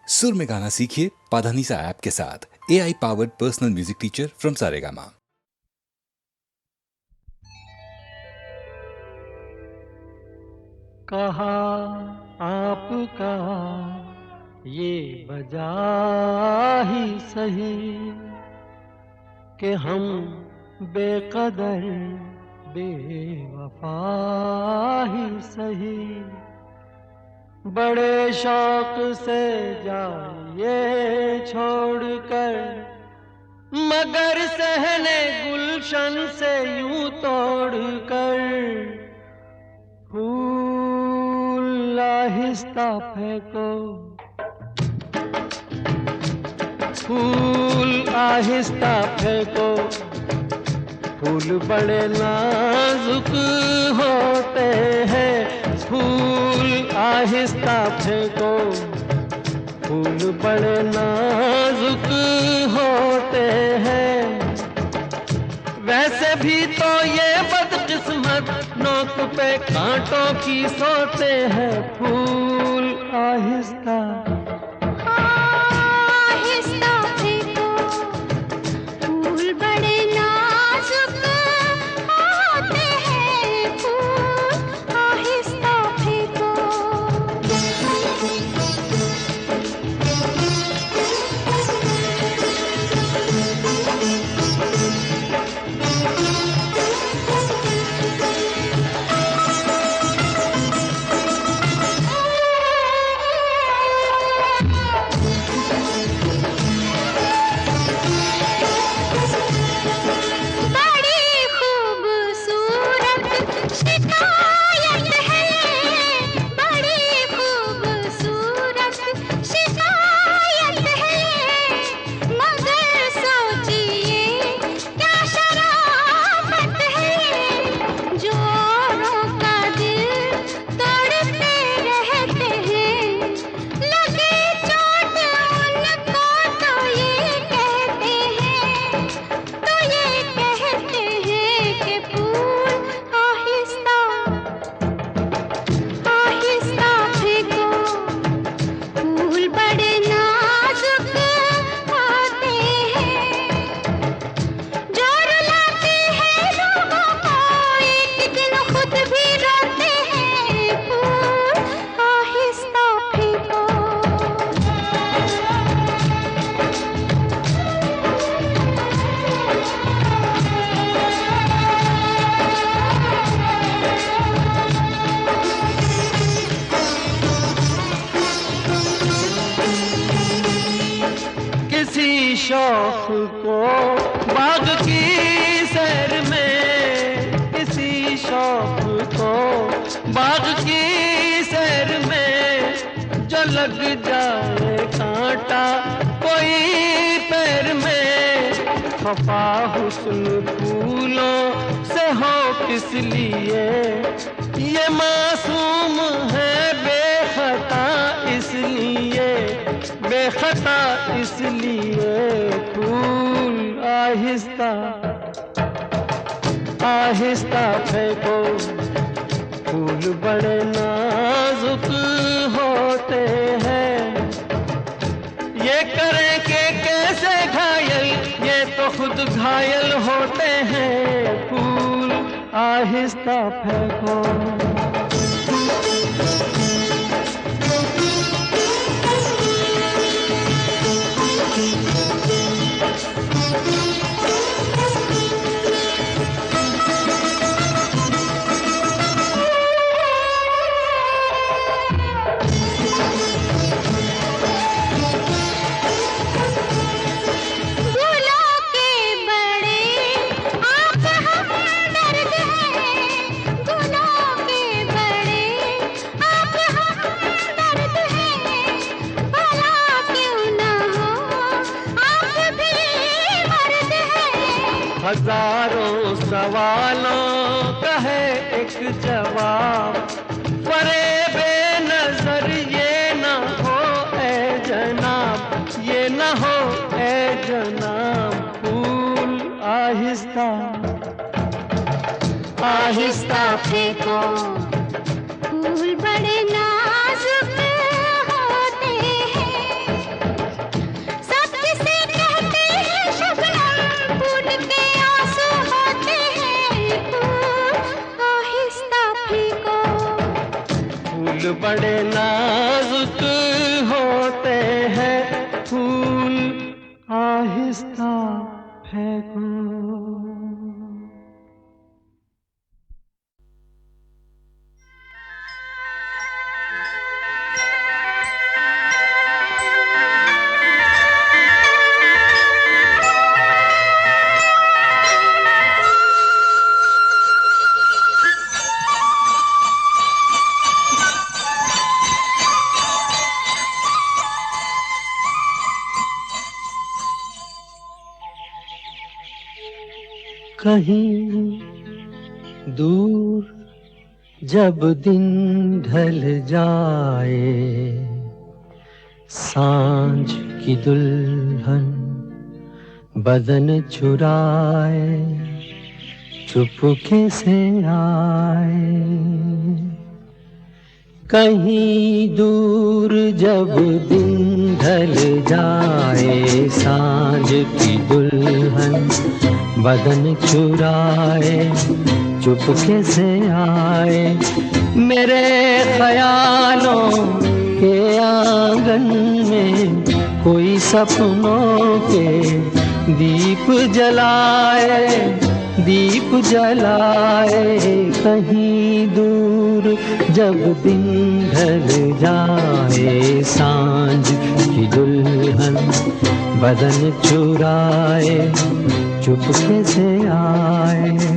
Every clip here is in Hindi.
सुर में गाना सीखिए पाधानीसा ऐप के साथ। AI powered personal music teacher from Saregama. कहा आपका ये वजह ही सही कि हम बेकदर बेवफा ही सही, बड़े शौक से जाइए छोड़कर, मगर सहने गुलशन से यूं तोड़कर, फूल आहिस्ता फेंको, फूल आहिस्ता फेंको, फूल बड़े नाजुक होते हैं, फूल आहिस्ता फेंको, फूल बड़े नाजुक होते हैं। वैसे भी तो ये बदकिस्मत नोक पे कांटों की सोते हैं, फूल आहिस्ता आहिस्ता फेंको, फूल बड़े नाजुक होते हैं, फूल आहिस्ता फेंको। बड़ी खूबसूरत शिकायत है, बड़ी खूबसूरत शिकायत है, मगर सोचिए क्या शराफत है, जोरों का दिल तोड़ते रहते हैं, लगे चोट उनको तो ये कहते हैं, तो ये कहते हैं कि फूल आहिस्ता आहिस्ता फेंको, फूल बड़े नाजुक होते हैं, जो रुलाते हैं लोगों को एक दिन खुद भी रोते हैं, फूल आहिस्ता फेंको। किसी शौक को बाग की सैर में, किसी शौक को बाग की सैर में, जो लग जाए कांटा कोई पैर में, खफा हुस्न फूलों से हो किस लिए, ये मासूम है बेखता इसलिए, बेखता इसलिए, फूल आहिस्ता आहिस्ता फेंको, फूल बड़े नाजुक होते हैं। ये करें कि कैसे घायल, ये तो खुद घायल होते हैं, फूल आहिस्ता फेंको। गुलों के बड़े आप हमदर्द हैं, गुलों के बड़े आप हमदर्द हैं, भला क्यों न हो आप भी मर्द हैं। हजारों सवालों का है एक जवाब, फरेबे नजर ये न हो ए जनाब, ये न हो ए जनाब, फूल आहिस्ता आहिस्ता फेंको, फूल बड़े नाजुक होते हैं, बड़े नाजुक होते हैं फूल आहिस्ता फेंको। कहीं दूर जब दिन ढल जाए, सांझ की दुल्हन बदन चुराए चुपके से आए। कहीं दूर जब दिन ढल जाए, सांझ की दुल्हन बदन चुराए चुपके से आए। मेरे ख्यालों के आंगन में कोई सपनों के दीप जलाए, दीप जलाए। कहीं दूर जब दिन ढल जाए, सांझ की दुल्हन बदन चुराए चुपके से आए।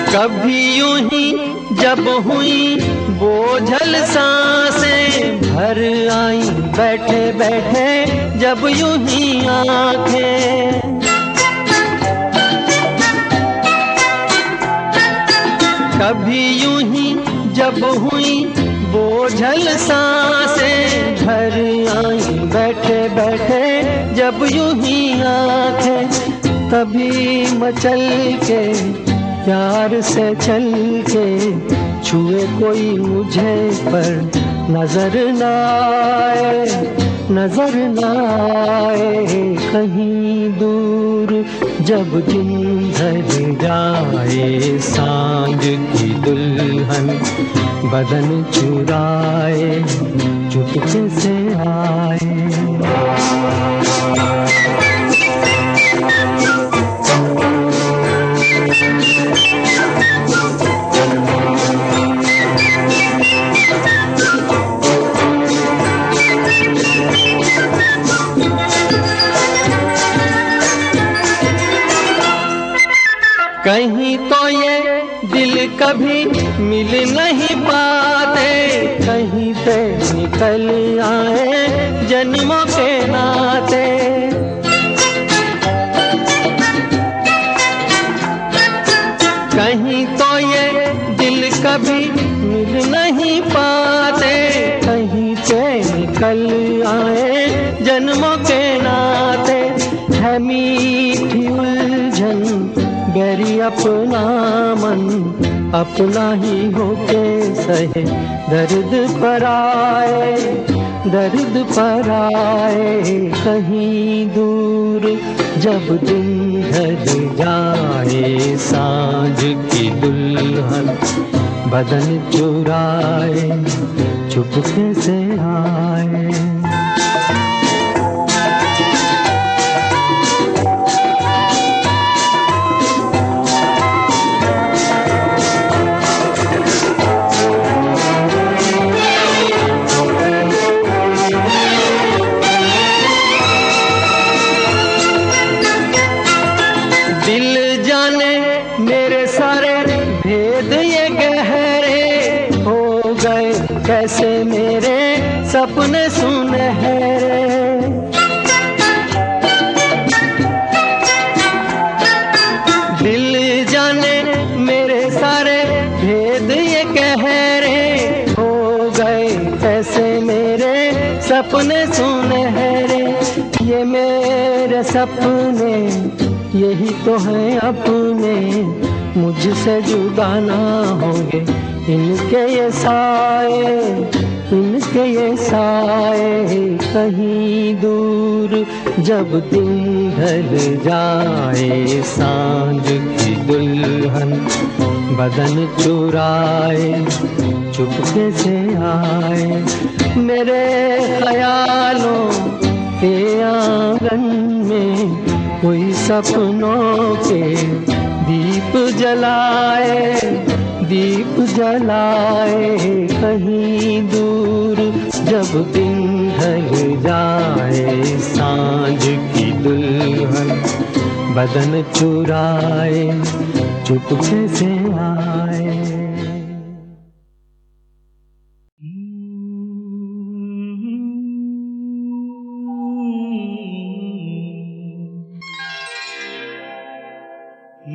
कभी यूं ही जब हुई बोझल सांसें भर आई, बैठे बैठे जब यूं ही आंखें। कभी यूं ही जब हुई बोझल सांसें भर आई, बैठे बैठे जब यूं ही आंखें। तभी मचल के प्यार से चल के छुए कोई मुझे पर नजर न आए, नजर न आए। कहीं दूर जब दिन ढल जाए, सांझ की दुल्हन बदन चुराए चुपके से आए। कहीं तो ये दिल कभी मिल नहीं पाते, कहीं पे निकल आए जन्मों के नाते। कहीं तो ये दिल कभी मिल नहीं पाते, कहीं पे निकल आए जन्मों के नाते। है मीठी उलझन गैरी अपना मन, अपना ही होके सहे दर्द पर आए, दर्द पर आए। कहीं दूर जब दिन ढल जाए, सांझ की दुल्हन बदन चुराए चुपके से आए। कैसे मेरे सपने सुनहरे, दिल जाने मेरे सारे भेद ये गहरे हो गए। कैसे मेरे सपने सुनहरे, ये मेरे सपने यही तो हैं अपने, मुझसे जुदा ना होंगे इनके ये साए, इनके ये साए कहीं दूर। जब दिन ढल जाए सांझ की दुल्हन बदन चुराए चुपके से आए, मेरे ख्यालों के आंगन में कोई सपनों के दीप जलाए, दीप जलाए कहीं दूर। जब दिन ढल जाए सांझ की दुल्हन बदन चुराए चुपके से आए।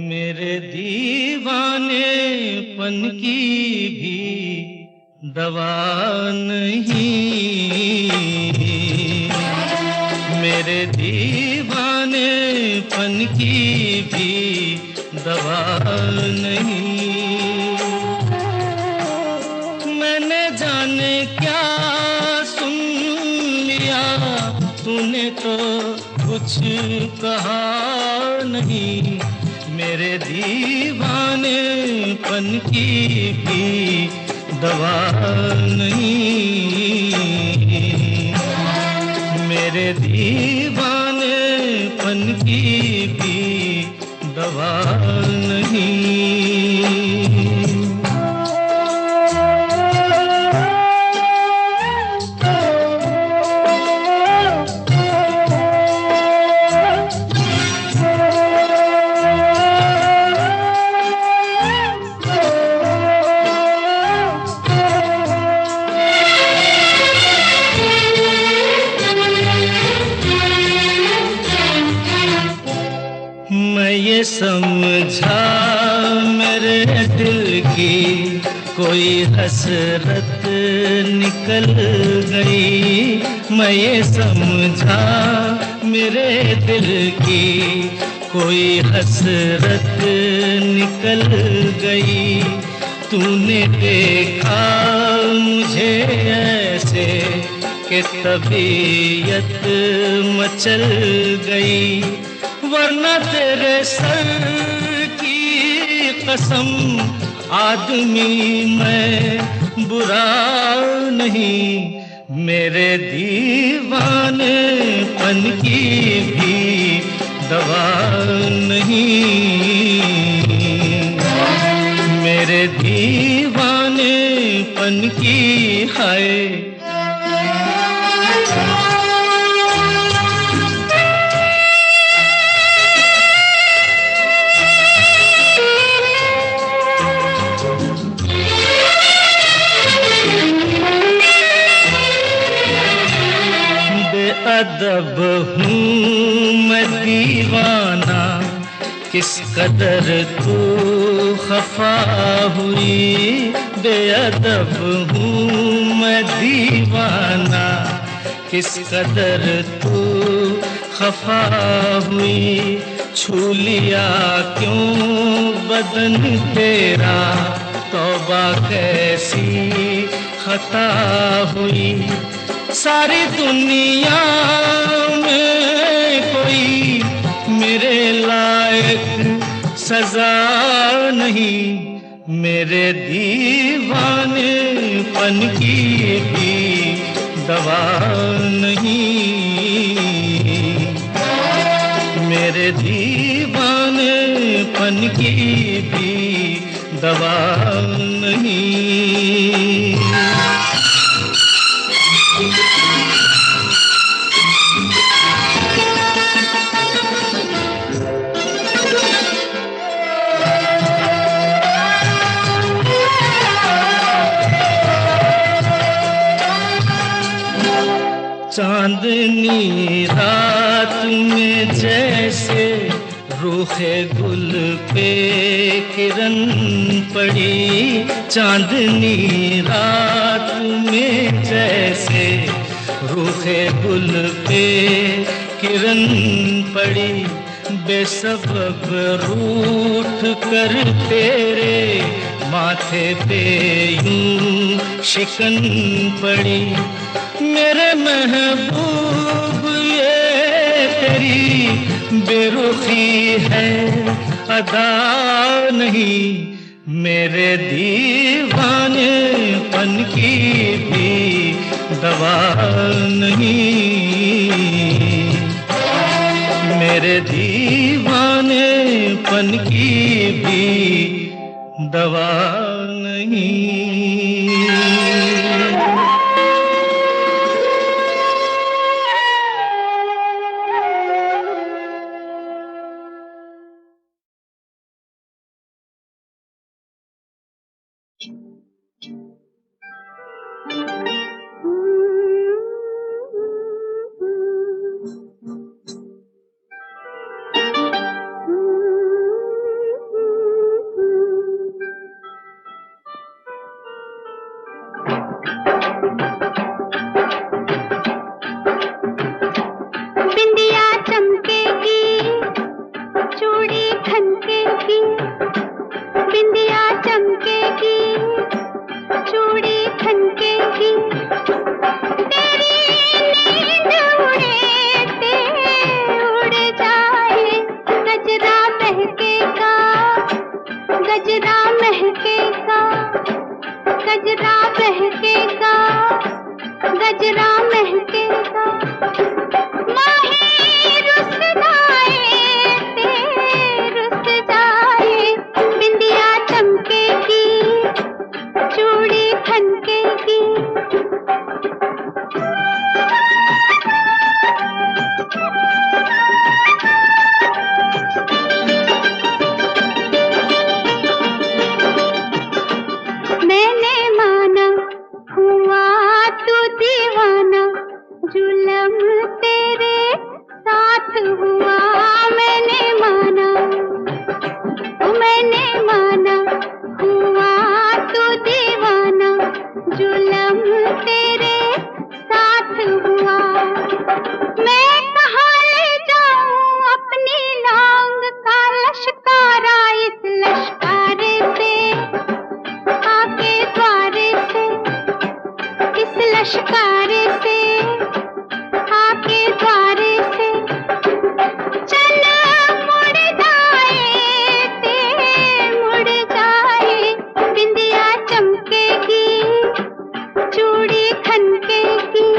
मेरे दीवानेपन की भी दवा नहीं, मेरे दीवानेपन की भी दवा नहीं। मैंने जाने क्या सुन लिया, तूने तो कुछ कहा नहीं। मेरे दीवानेपन की भी दवा नहीं, मेरे दीवानेपन की भी दवा नहीं। समझा मेरे दिल की कोई हसरत निकल गई, मैं ये समझा मेरे दिल की कोई हसरत निकल गई। तूने देखा मुझे ऐसे कि तबीयत मचल गई, वरना तेरे सर की कसम आदमी मैं बुरा नहीं। मेरे दीवानेपन की भी दवा नहीं, मेरे दीवानेपन की हाय। अदब हूँ मैं दीवाना, किस कदर तू खफा हुई। बेअदब हूँ मैं दीवाना, किस कदर तू खफा हुई। छू लिया क्यों बदन तेरा, तौबा कैसी खता हुई। सारी दुनिया में कोई मेरे लायक सजा नहीं, मेरे दीवानेपन की भी दवा नहीं, मेरे दीवानेपन की भी दवा नहीं। चांदनी रात में जैसे रूखे गुल पे किरण पड़ी, चांदनी रात में जैसे रूखे गुल पे किरण पड़ी। बेसबब रूठ कर तेरे माथे पे यूं शिकन पड़ी। मेरे महबूब ये तेरी बेरुखी है अदा नहीं, मेरे दीवानेपन की भी दवा नहीं, मेरे दीवानेपन की भी दवा नहीं। बिंदिया चमकेगी, चूड़ी खनकेगी, बिंदिया चमकेगी, चूड़ी खनकेगी, तेरी नींद उड़े ते उड़ जाए, गजरा महकेगा, गजरा महकेगा, गजरा महकेगा, गजरा महकेगा, माही रुस जाए ते रुस जाए, बिंदिया चमकेगी, चूड़ी खनकेगी। मैंने माना हुआ तू दीवाना, जुल्म तेरे साथ हुआ, मैंने माना, मैंने माना हुआ तू दीवाना, जुल्म तेरे साथ हुआ। मैं कहाँ ले जाऊं अपनी लांग का लश्कारा, इस लश्कारे से आके द्वारे से, इस लश्कारे से आके द्वारे से, चल मुड़ जाए ते मुड़ जाए, बिंदिया चमकेगी, चूड़ी खनकेगी।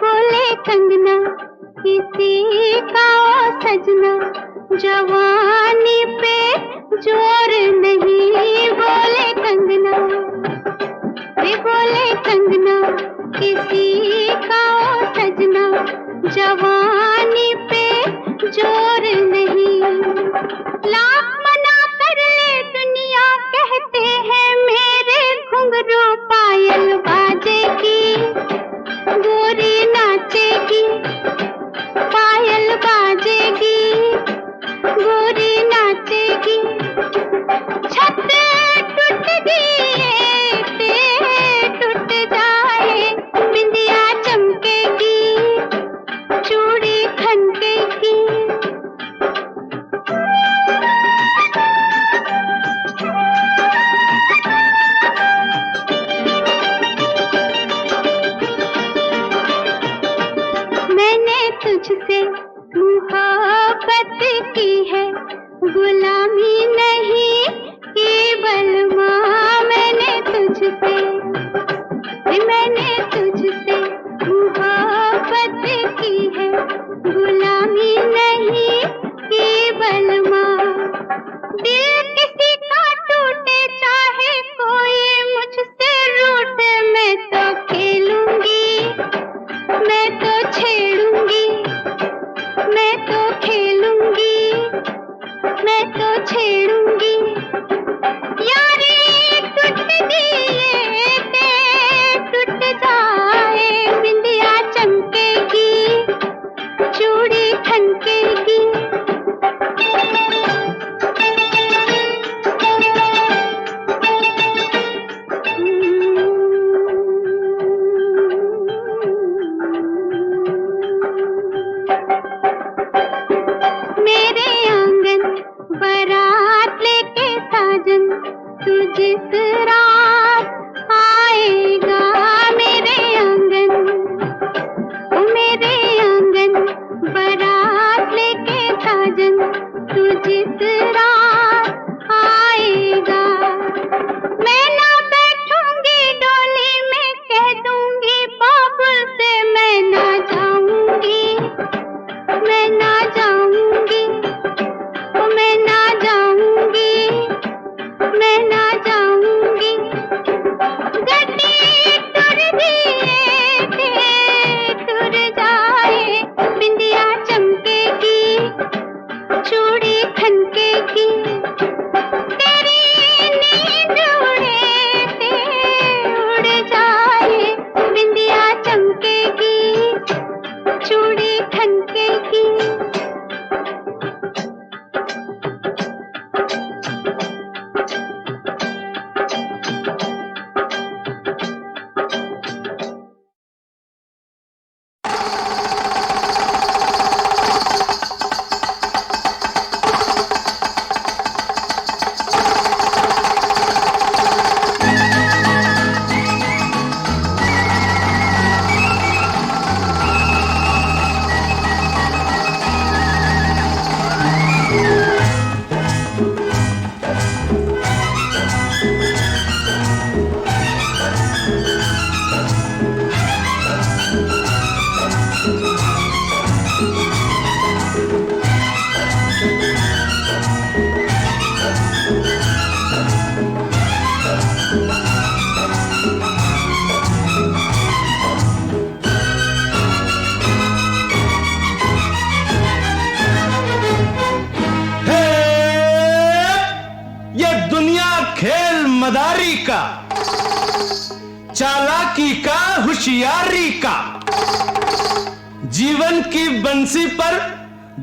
बोले कंगना किसी का ओ सजना, जवानी पे जोर नहीं, बोले कंगना, रे बोले कंगना किसी का ओ सजना, जवानी पे जोर नहीं। लाख मना कर ले दुनिया कहते हैं मेरे घुंघरू पायल बाजेगी, गोरी नाचेगी, पायल बाजेगी, गोरी नाचेगी, छत टूट दिए ते टूट जाए, बिंदिया चमकेगी, चूड़ी खनकेगी। मैंने तुझसे मोहब्बत की है, गुलामी नहीं की बलमा, मैंने तुझसे मोहब्बत की है, गुलामी नहीं की बलमा। दिल किसी का टूटे चाहे कोई मुझसे रूठे, मैं तो खेलूंगी, मैं तो छेड़ूंगी, मैं तो खेलूंगी, मैं तो छेड़ूंगी, का, चालाकी का, होशियारी का, जीवन की बंसी पर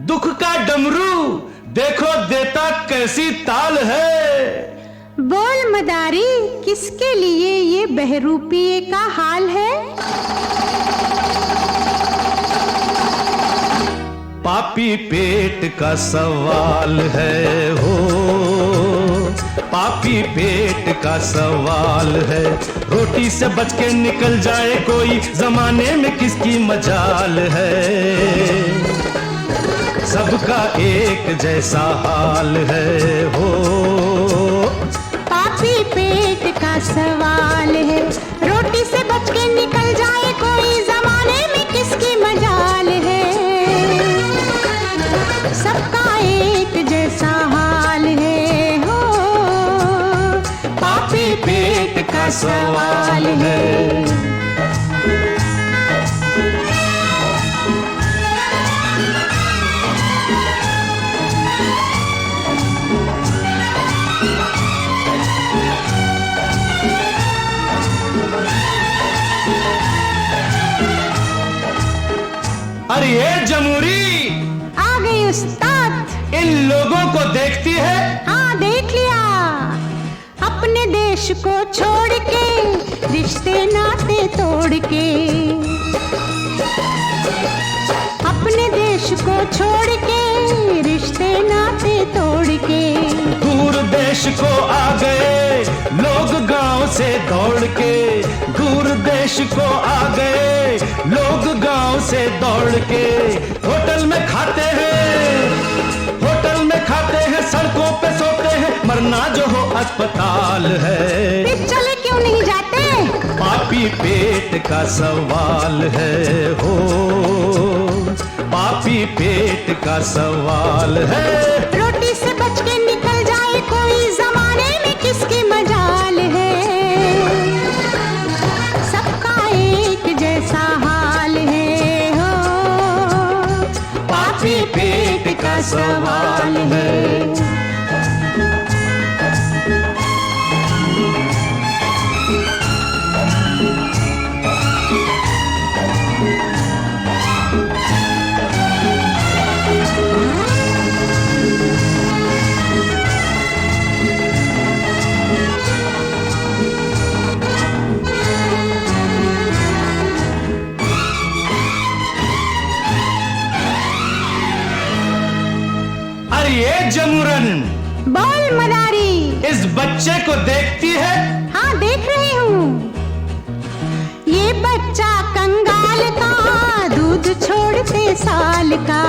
दुख का डमरू देखो देता कैसी ताल है। बोल मदारी, किसके लिए ये बहरूपिये का हाल है? पापी पेट का सवाल है हो, पापी पेट का सवाल है। रोटी से बच के निकल जाए कोई, जमाने में किसकी मजाल है। सबका एक जैसा हाल है हो, पापी पेट का सवाल है। रोटी से बच के निकल जाए कोई, जमाने में किसकी मजाल है। सबका एक जैसा हाल है हो, पापी पेट का सवाल है। अरे ये जमूरी आ गई उस्ताद। इन लोगों को देखती है? हाँ देख लिया। अपने देश को छोड़ के, रिश्ते नाते तोड़ के, अपने देश को छोड़ के, रिश्ते नाते तोड़ के, दूर देश को आ गए लोग गांव से दौड़ के, दूर देश को आ गए लोग गांव से दौड़ के। होटल में खाते हैं, होटल में खाते हैं, सड़कों पे सोते हैं, मरना जो हो अस्पताल है। फिर चले क्यों नहीं जाते? पापी पेट का सवाल है हो, पापी पेट का सवाल है। रोटी से बच के निकल जाए कोई, जमाने में किसकी मजाल है। सबका एक जैसा हाल है हो, पापी पेट का सवाल है। ये जमुरन, बोल मदारी, इस बच्चे को देखती है? हाँ देख रही हूँ। ये बच्चा कंगाल का, दूध छोड़ते साल का।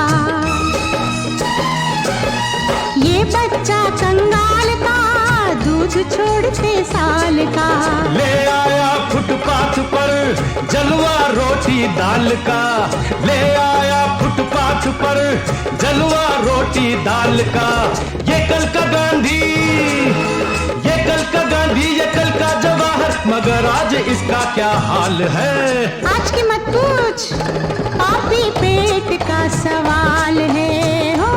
ये बच्चा कंगाल का, दूध छोड़ते साल का। ले आया फुटपाथ पर जलवा रोटी दाल का, ले आया फुटपाथ पर जलवा रोटी दाल का। ये कल का गांधी, ये कल का गांधी, ये कल का जवाहर, मगर आज इसका क्या हाल है। आज की मत पूछ, पापी पेट का सवाल है हो,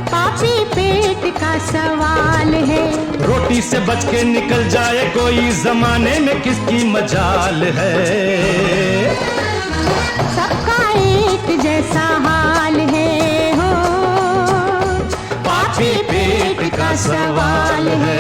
पापी पेट का सवाल है। रोटी से बच के निकल जाए कोई, जमाने में किसकी मजाल है। सबका एक जैसा हाल है हो, पापी पेट का सवाल है।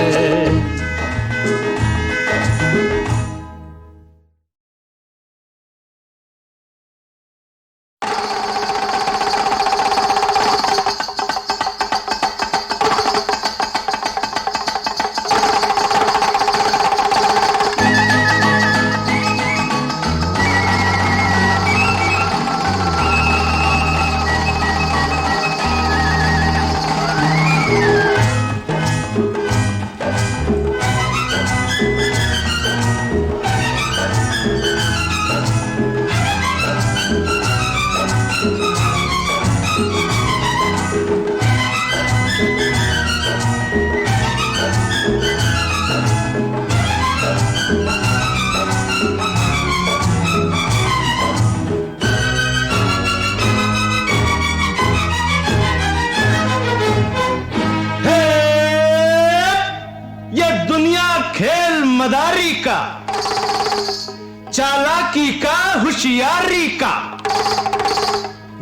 चालाकी का, होशियारी का,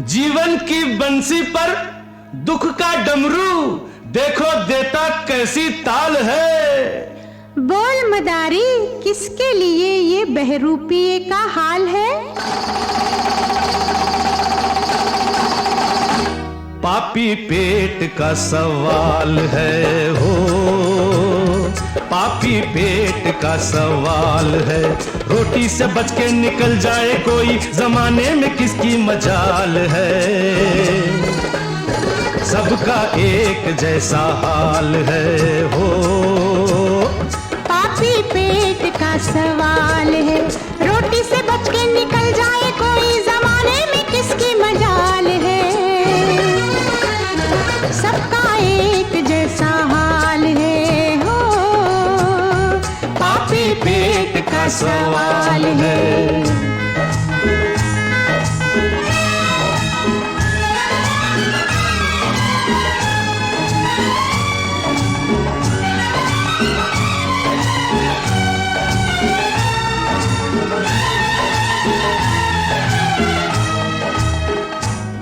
जीवन की बंसी पर दुख का डमरू देखो देता कैसी ताल है। बोल मदारी, किसके लिए ये बहरूपिये का हाल है? पापी पेट का सवाल है हो, पापी पेट का सवाल है। रोटी से बच के निकल जाए कोई, जमाने में किसकी मजाल है। सबका एक जैसा हाल है हो, पापी पेट का सवाल है। रोटी से बच के निकल जाए कोई, जमाने में किसकी मजाल है। सबका एक जैसा हाल है हो, पापी पेट का सवाल है।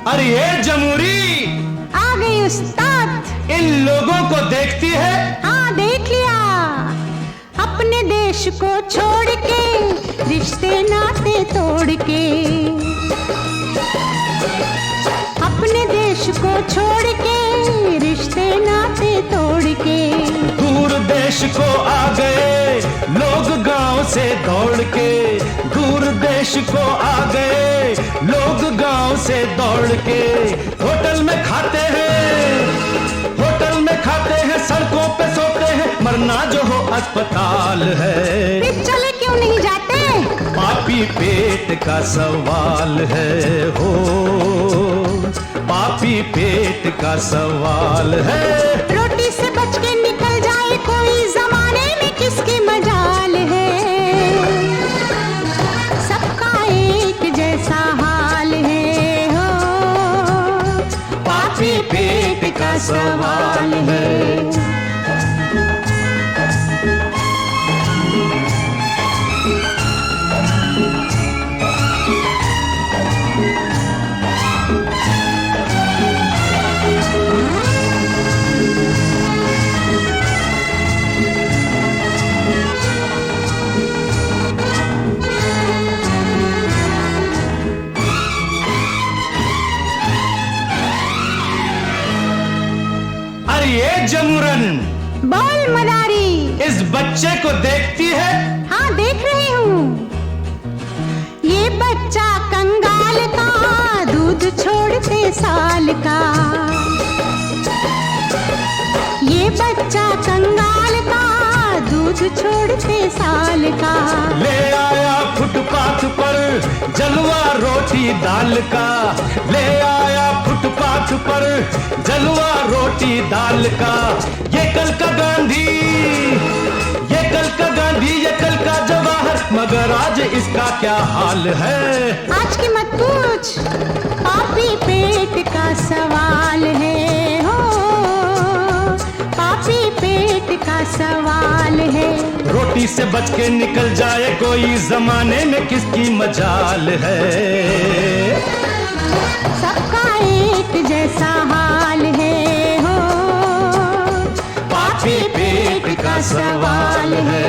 अरे ये जमूरी आ गई उस्ताद। इन लोगों को देखती है? हाँ देख लिया। अपने देश को छोड़ के, रिश्ते नाते तोड़ के, अपने देश को छोड़ के, रिश्ते नाते तोड़ के, दूर देश को आ गए लोग गांव से दौड़ के, दूर देश को आ गए लोग गांव से दौड़ के। होटल में खाते हैं, होटल में खाते हैं, सड़कों पे सोते हैं, मरना जो हो अस्पताल है। फिर चले क्यों नहीं जाते? पापी पेट का सवाल है हो, पापी पेट का सवाल है। रोटी से बच के निकल जाए कोई, जमाने में किसकी मजाल है। सबका एक जैसा हाल है हो, पापी पेट का सवाल है। ये जमुरन, बोल मदारी, इस बच्चे को देखती है? हाँ देख रही हूँ। ये बच्चा कंगाल का, दूध छोड़ते साल का। ये बच्चा कंगाल का, दूध छोड़ते साल का। ले आया फुटपाथ पर जलवा रोटी दाल का, ले आया फुटपाथ पर जलवा रोटी दाल का। ये कल का गांधी, ये कल का गांधी, ये कल का जवाहर, मगर आज इसका क्या हाल है। आज की मत पूछ, पापी पेट का सवाल है हो, पापी पेट का सवाल है। रोटी से बच के निकल जाए कोई, जमाने में किसकी मजाल है। सबका एक जैसा हाल है हो, पापी पेट का सवाल है।